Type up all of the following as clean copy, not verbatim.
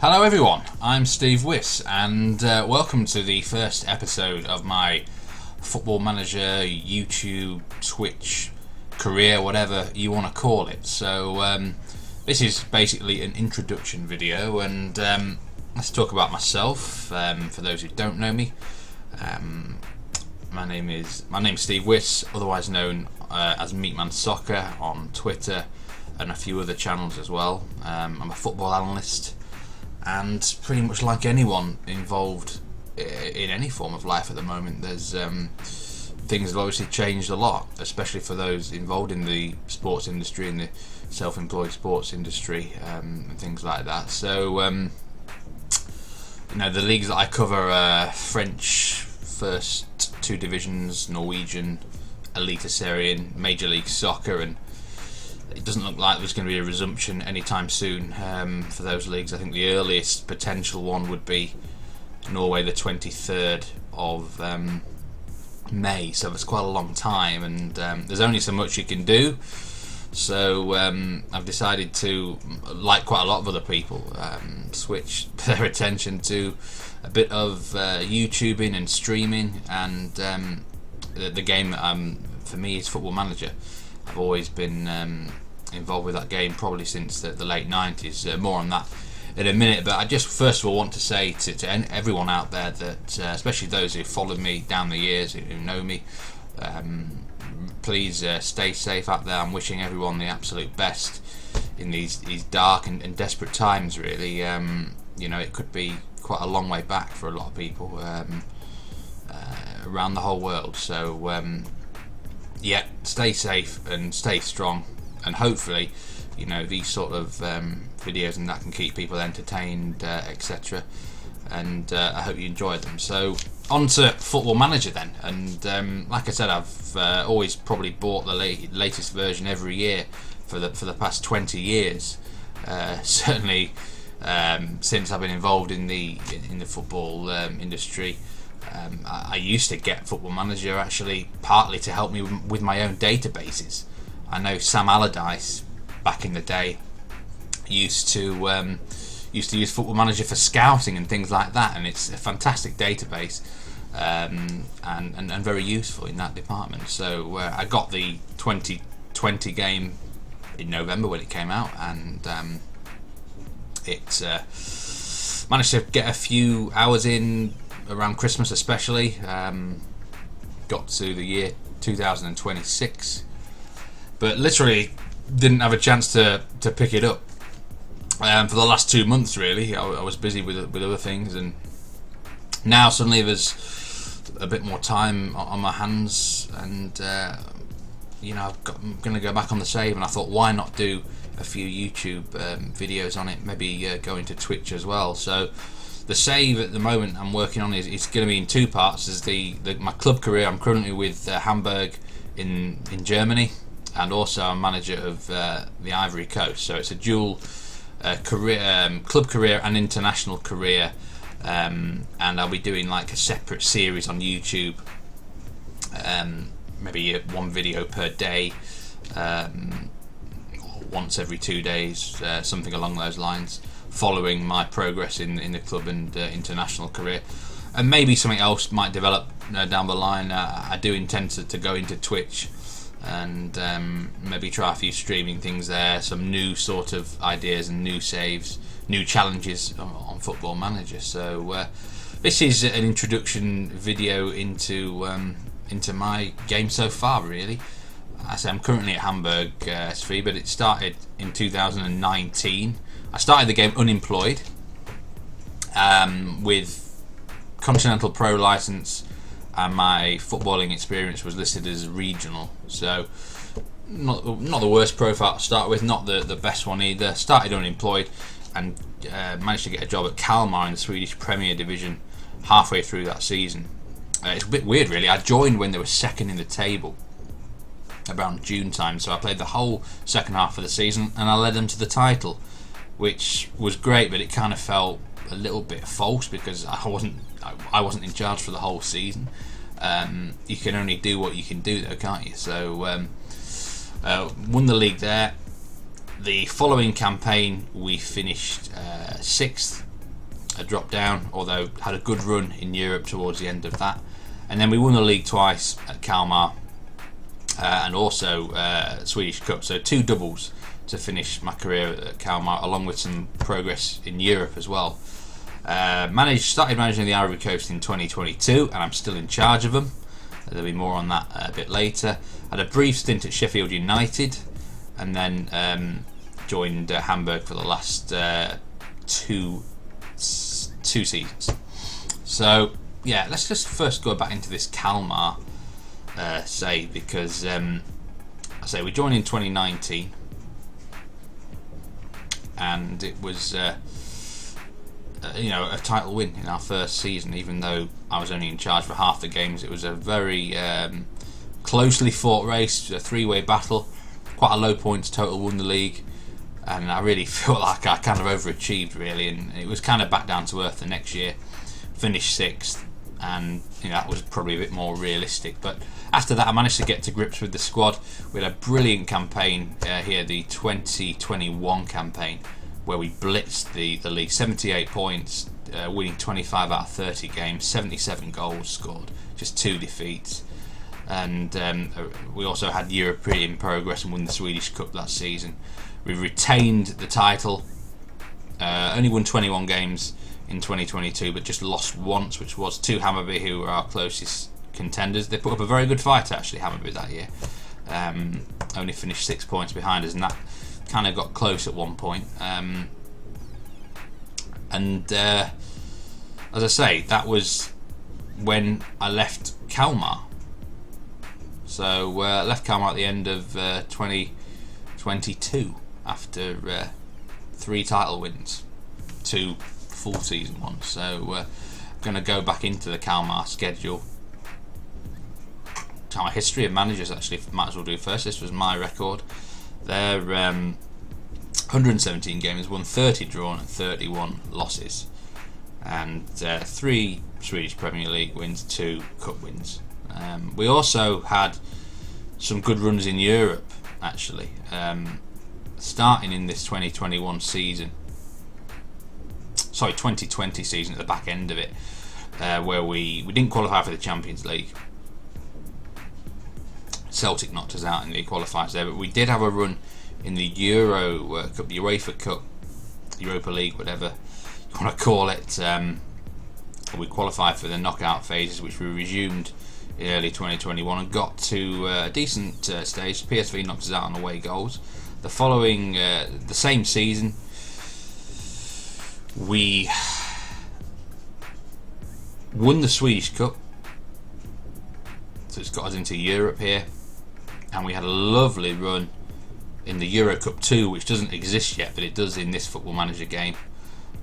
Hello everyone, I'm Steve Wiss and welcome to the first episode of my Football Manager YouTube, Twitch career, whatever you want to call it. So this is basically an introduction video and let's talk about myself. For those who don't know me, my name's Steve Wiss, otherwise known as Meatman Soccer on Twitter and a few other channels as well. I'm a football analyst, and pretty much like anyone involved in any form of life at the moment, there's things have obviously changed a lot, especially for those involved in the sports industry, in the self-employed sports industry, and things like that. So the leagues that I cover are French first two divisions, Norwegian, Eliteserien, Major League Soccer, and it doesn't look like there's going to be a resumption anytime soon for those leagues. I think the earliest potential one would be Norway, the 23rd of May, so it's quite a long time, and there's only so much you can do. So I've decided to, like quite a lot of other people, switch their attention to a bit of YouTubing and streaming, and the game that for me is Football Manager. I've always been involved with that game probably since the late 90s. More on that in a minute, but I just first of all want to say to everyone out there that, especially those who followed me down the years, who know me, please stay safe out there. I'm wishing everyone the absolute best in these dark and desperate times, really. It could be quite a long way back for a lot of people around the whole world. So stay safe and stay strong, and hopefully these sort of videos and that can keep people entertained, etc. And I hope you enjoy them. So on to Football Manager then, and like I said, I've always probably bought the latest version every year for the past 20 years, certainly since I've been involved in the football industry. I used to get Football Manager actually partly to help me with my own databases. I know Sam Allardyce back in the day used to use Football Manager for scouting and things like that, and it's a fantastic database and very useful in that department. So I got the 2020 game in November when it came out, and it managed to get a few hours in around Christmas especially. Got to the year 2026, but literally didn't have a chance to pick it up for the last 2 months really. I was busy with other things, and now suddenly there's a bit more time on my hands, and I'm going to go back on the save, and I thought, why not do a few YouTube videos on it, maybe go into Twitch as well. So the save at the moment I'm working on is going to be in two parts. There's my club career. I'm currently with Hamburg in Germany, and also I'm manager of the Ivory Coast. So it's a dual career, club career and international career, and I'll be doing like a separate series on YouTube, maybe one video per day, once every 2 days, something along those lines, following my progress in the club and international career. And maybe something else might develop down the line. I do intend to go into Twitch and maybe try a few streaming things there, some new sort of ideas and new saves, new challenges on Football Manager. So this is an introduction video into my game so far, really. I say I'm currently at Hamburg SV, but it started in 2019. I started the game unemployed, with Continental Pro license, and my footballing experience was listed as regional. So not the worst profile to start with, not the best one either. Started unemployed and managed to get a job at Kalmar in the Swedish Premier Division halfway through that season. It's a bit weird really. I joined when they were second in the table around June time, so I played the whole second half of the season and I led them to the title, which was great, but it kind of felt a little bit false because I wasn't in charge for the whole season. You can only do what you can do though, can't you? So won the league there. The following campaign we finished 6th a drop down, although had a good run in Europe towards the end of that. And then we won the league twice at Kalmar, and also Swedish Cup, so 2 doubles to finish my career at Kalmar, along with some progress in Europe as well. Started managing the Ivory Coast in 2022, and I'm still in charge of them. There'll be more on that a bit later. Had a brief stint at Sheffield United, and then joined Hamburg for the last 2 seasons. So yeah, let's just first go back into this Kalmar because we joined in 2019, and it was a title win in our first season. Even though I was only in charge for half the games, it was a very closely fought race, a 3-way battle, quite a low points total, won the league, and I really feel like I kind of overachieved really, and it was kind of back down to earth the next year. Finished 6th, and that was probably a bit more realistic. But after that, I managed to get to grips with the squad. We had a brilliant campaign here, the 2021 campaign, where we blitzed the league. 78 points, winning 25 out of 30 games, 77 goals scored, just 2 defeats. And we also had European progress and won the Swedish Cup that season. We retained the title, only won 21 games in 2022, but just lost once, which was to Hamburg, who were our closest contenders. They put up a very good fight actually, Hamburg, that year. Only finished 6 points behind us, and that kind of got close at one point. As I say, that was when I left Kalmar. So left Kalmar at the end of 2022 after 3 title wins, 2 full season ones. So going to go back into the Kalmar schedule. My history of managers, actually, might as well do first. This was my record. They're 117 games, won 30 drawn and 31 losses, and 3 Swedish Premier League wins, 2 cup wins. We also had some good runs in Europe actually, starting in this 2020 season, at the back end of it, where we didn't qualify for the Champions League. Celtic knocked us out in the qualifiers there, but we did have a run in the Euro Cup, the UEFA Cup, Europa League, whatever you want to call it. We qualified for the knockout phases, which we resumed in early 2021 and got to a decent stage. PSV knocked us out on away goals. The following, the same season, we won the Swedish Cup, so it's got us into Europe here, and we had a lovely run in the Euro Cup 2, which doesn't exist yet, but it does in this Football Manager game,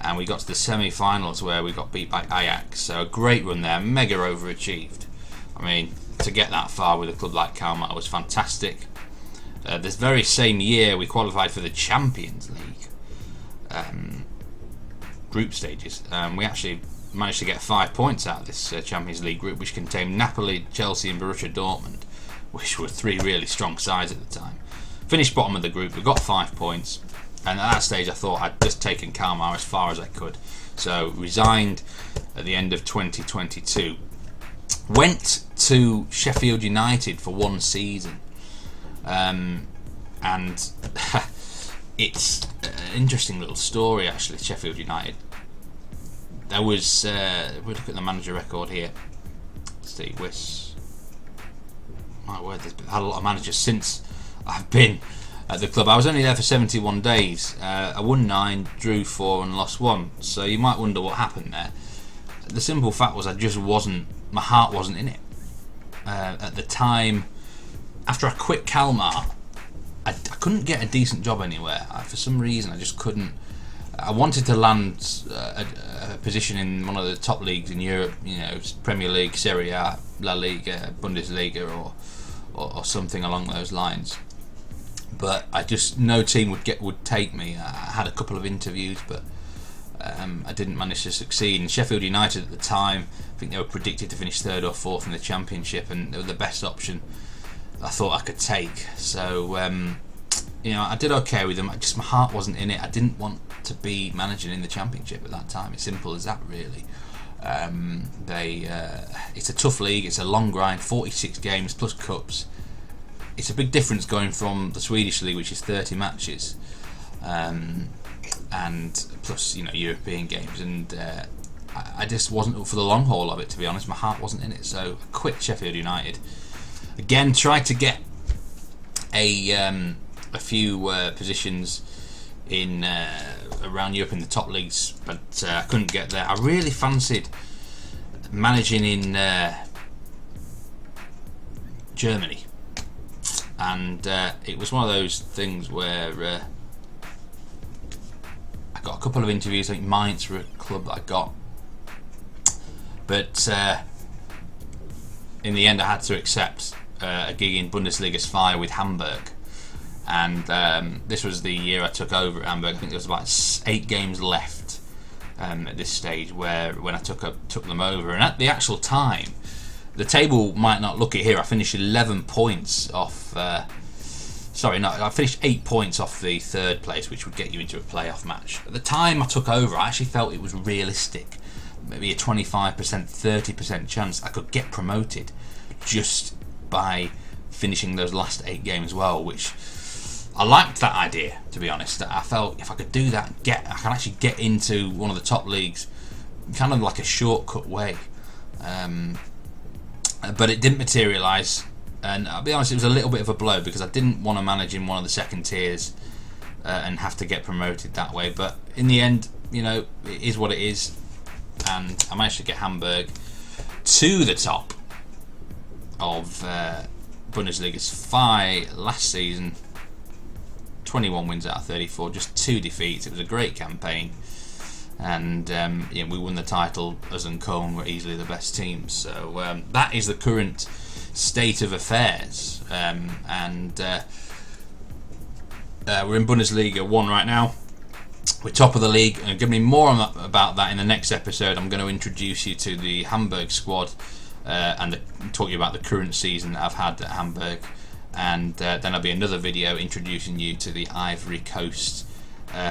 and we got to the semi-finals where we got beat by Ajax. So a great run there, mega overachieved. I mean, to get that far with a club like Kalmar was fantastic. This very same year we qualified for the Champions League group stages. We actually managed to get 5 points out of this Champions League group, which contained Napoli, Chelsea and Borussia Dortmund, which were 3 really strong sides at the time. Finished bottom of the group, we got 5 points, and at that stage I thought I'd just taken Kalmar as far as I could. So resigned at the end of 2022. Went to Sheffield United for 1 season, and it's an interesting little story actually, Sheffield United. There was, we look at the manager record here, Steve Wiss. My word, there's had a lot of managers since I've been at the club. I was only there for 71 days. I won 9, drew 4 and lost 1. So you might wonder what happened there. The simple fact was my heart wasn't in it. At the time, after I quit Kalmar, I couldn't get a decent job anywhere. For some reason, I just couldn't. I wanted to land a position in one of the top leagues in Europe, Premier League, Serie A, La Liga, Bundesliga, or something along those lines. But no team would take me. I had a couple of interviews, but I didn't manage to succeed. And Sheffield United at the time, I think they were predicted to finish 3rd or 4th in the Championship, and they were the best option I thought I could take. So I did okay with them. Just my heart wasn't in it. I didn't want to be managing in the Championship at that time. It's simple as that, really. It's a tough league. It's a long grind, 46 games plus cups. It's a big difference going from the Swedish league, which is 30 matches, and plus European games. And I just wasn't up for the long haul of it, to be honest. My heart wasn't in it. So I quit Sheffield United. Again, tried to get a few positions in around Europe in the top leagues, but I couldn't get there. I really fancied managing in Germany, and it was one of those things where I got a couple of interviews. I think Mainz were a club that I got, but in the end I had to accept a gig in Bundesliga's fire with Hamburg. And this was the year I took over at Hamburg. I think there was about 8 games left at this stage when I took them over. And at the actual time, the table might not look it here. I finished 11 points off. I finished 8 points off the 3rd place, which would get you into a playoff match. At the time I took over, I actually felt it was realistic. Maybe a 25%, 30% chance I could get promoted just by finishing those last 8 games well, which I liked that idea, to be honest. I felt if I could do that, I can actually get into one of the top leagues, kind of like a shortcut way. But it didn't materialise, and I'll be honest, it was a little bit of a blow because I didn't want to manage in one of the second tiers and have to get promoted that way. But in the end, it is what it is, and I managed to get Hamburg to the top of Bundesliga's fire last season. 21 wins out of 34, just 2 defeats. It was a great campaign, and we won the title. Us and Köln were easily the best team. So that is the current state of affairs, and we're in Bundesliga 1 right now. We're top of the league, and give me more about that in the next episode. I'm going to introduce you to the Hamburg squad and talk to you about the current season that I've had at Hamburg. And then there'll be another video introducing you to the Ivory Coast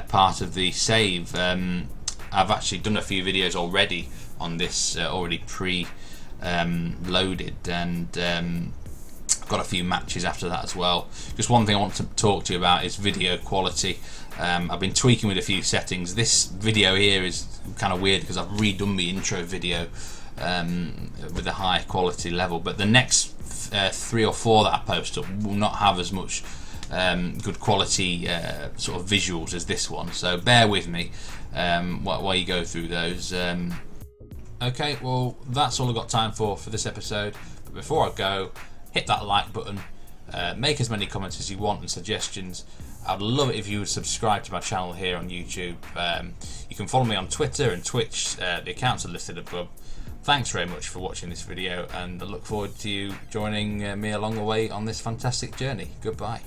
part of the save. I've actually done a few videos already on this, already pre-loaded, and I've got a few matches after that as well. Just one thing I want to talk to you about is video quality. I've been tweaking with a few settings. This video here is kind of weird because I've redone the intro video with a high quality level, but the next 3 or 4 that I post up will not have as much good quality sort of visuals as this one, so bear with me while you go through those. Okay, well, that's all I've got time for this episode, but before I go, hit that like button, make as many comments as you want and suggestions. I'd love it if you would subscribe to my channel here on YouTube. You can follow me on Twitter and Twitch, the accounts are listed above. Thanks very much for watching this video, and I look forward to you joining me along the way on this fantastic journey. Goodbye.